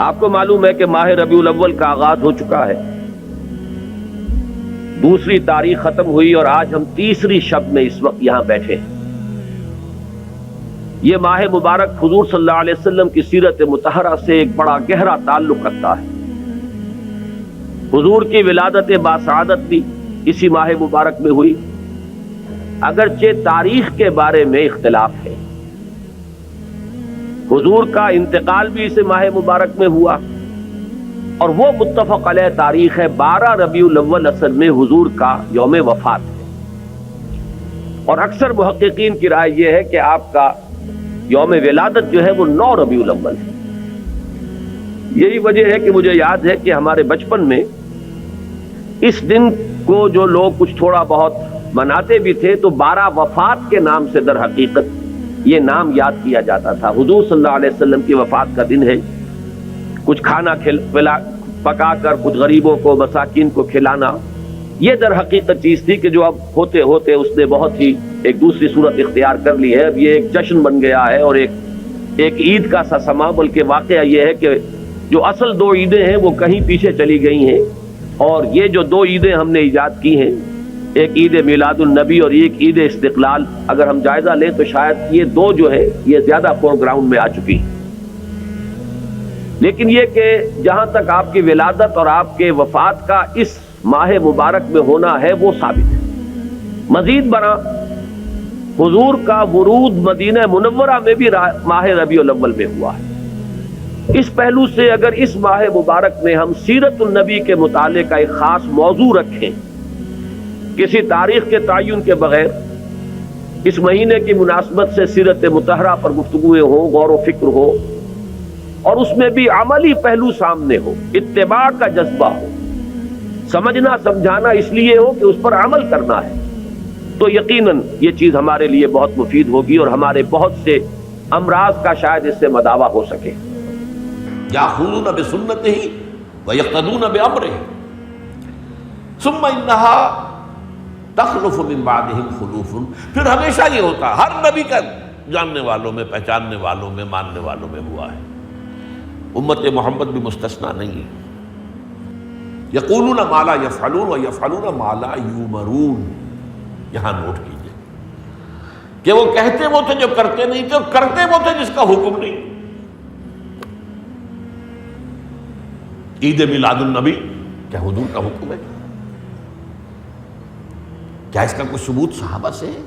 آپ کو معلوم ہے کہ ماہ ربیع الاول کا آغاز ہو چکا ہے، دوسری تاریخ ختم ہوئی اور آج ہم تیسری شب میں اس وقت یہاں بیٹھے ہیں۔ یہ ماہ مبارک حضور صلی اللہ علیہ وسلم کی سیرت مطہرہ سے ایک بڑا گہرا تعلق رکھتا ہے۔ حضور کی ولادت باسعادت بھی اسی ماہ مبارک میں ہوئی، اگرچہ تاریخ کے بارے میں اختلاف ہے۔ حضور کا انتقال بھی اس ماہ مبارک میں ہوا، اور وہ متفق علیہ تاریخ ہے 12 ربیع الاول اصل میں حضور کا یوم وفات ہے، اور اکثر محققین کی رائے یہ ہے کہ آپ کا یوم ولادت جو ہے وہ 9 ربیع الاول ہے۔ یہی وجہ ہے کہ مجھے یاد ہے کہ ہمارے بچپن میں اس دن کو جو لوگ کچھ تھوڑا بہت مناتے بھی تھے تو 12 وفات کے نام سے در حقیقت یہ نام یاد کیا جاتا تھا۔ حضور صلی اللہ علیہ وسلم کی وفات کا دن ہے، کچھ کھانا پکا کر کچھ غریبوں کو مساکین کو کھلانا، یہ در حقیقت چیز تھی کہ جو اب ہوتے ہوتے اس نے بہت ہی ایک دوسری صورت اختیار کر لی ہے۔ اب یہ ایک جشن بن گیا ہے اور ایک عید کا سا سما، بلکہ واقعہ یہ ہے کہ جو اصل 2 عیدیں ہیں وہ کہیں پیچھے چلی گئی ہیں، اور یہ جو 2 عیدیں ہم نے ایجاد کی ہیں، ایک عید میلاد النبی اور ایک عید استقلال، اگر ہم جائزہ لیں تو شاید یہ 2 جو ہے یہ زیادہ فور گراؤنڈ میں آ چکی ہیں۔ لیکن یہ کہ جہاں تک آپ کی ولادت اور آپ کے وفات کا اس ماہ مبارک میں ہونا ہے وہ ثابت ہے۔ مزید برآں حضور کا ورود مدینہ منورہ میں بھی ماہ ربیع الاول میں ہوا ہے۔ اس پہلو سے اگر اس ماہ مبارک میں ہم سیرت النبی کے مطالعے کا ایک خاص موضوع رکھیں، کسی تاریخ کے تعین کے بغیر اس مہینے کی مناسبت سے سیرت مطہرہ پر گفتگویں ہوں، غور و فکر ہو، اور اس میں بھی عملی پہلو سامنے ہو، اتباع کا جذبہ ہو، سمجھنا سمجھانا اس لیے ہو کہ اس پر عمل کرنا ہے، تو یقیناً یہ چیز ہمارے لیے بہت مفید ہوگی اور ہمارے بہت سے امراض کا شاید اس سے مداوع ہو سکے۔ یاخذون بسنتہ ویقتدون بامرہ ثم انہا تخلف من بعدہم خلوف۔ پھر ہمیشہ یہ ہوتا ہے، ہر نبی کا جاننے والوں میں، پہچاننے والوں میں، ماننے والوں میں ہوا ہے، امت محمد بھی مستثنیٰ نہیں ہے۔ یقولون ما لا یفعلون ویفعلون ما لا یؤمرون۔ یہاں نوٹ کیجئے کہ وہ کہتے وہ تھے جو کرتے نہیں تھے، اور کرتے وہ تھے جس کا حکم نہیں۔ عید میلاد النبی کیا حضور کا حکم ہے؟ کیا اس کا کوئی ثبوت صحابہ سے ہے؟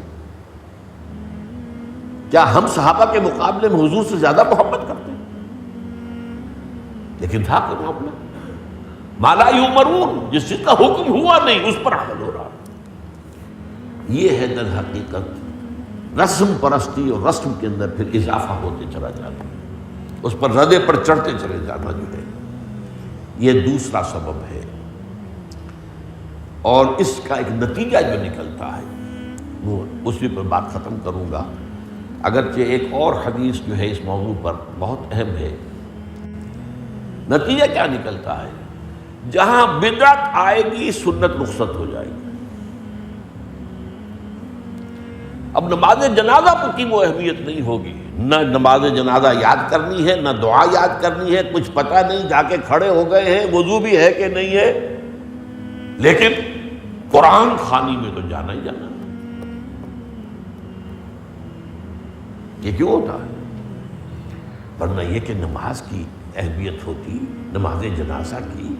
کیا ہم صحابہ کے مقابلے میں حضور سے زیادہ محبت کرتے ہیں؟ لیکن تھا کہ معاملہ ما لا یؤمرون، جس چیز کا حکم ہوا نہیں اس پر عمل ہو رہا۔ یہ ہے در حقیقت رسم پرستی، اور رسم کے اندر پھر اضافہ ہوتے چلا جاتا، اس پر ردے پر چڑھتے چلے جانا جو ہے، یہ دوسرا سبب ہے۔ اور اس کا ایک نتیجہ جو نکلتا ہے وہ اسی پر بات ختم کروں گا، اگرچہ ایک اور حدیث جو ہے اس موضوع پر بہت اہم ہے۔ نتیجہ کیا نکلتا ہے؟ جہاں بدعت آئے گی سنت رخصت ہو جائے گی۔ اب نماز جنازہ کی وہ اہمیت نہیں ہوگی، نہ نماز جنازہ یاد کرنی ہے، نہ دعا یاد کرنی ہے، کچھ پتہ نہیں، جا کے کھڑے ہو گئے ہیں، وضو بھی ہے کہ نہیں ہے، لیکن قرآن خوانی میں تو جانا ہی جانا۔ یہ کیوں ہوتا ہے؟ ورنہ یہ کہ نماز کی اہمیت ہوتی، نماز جنازہ کی،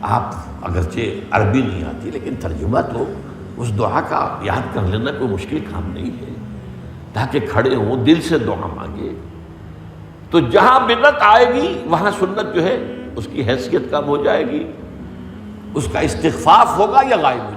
آپ اگرچہ عربی نہیں آتی لیکن ترجمہ تو اس دعا کا یاد کر لینا کوئی مشکل کام نہیں ہے، تاکہ کھڑے ہوں دل سے دعا مانگے۔ تو جہاں بدعت آئے گی وہاں سنت جو ہے اس کی حیثیت کم ہو جائے گی، اس کا استخفاف ہوگا یا غائب ہو جائے گا۔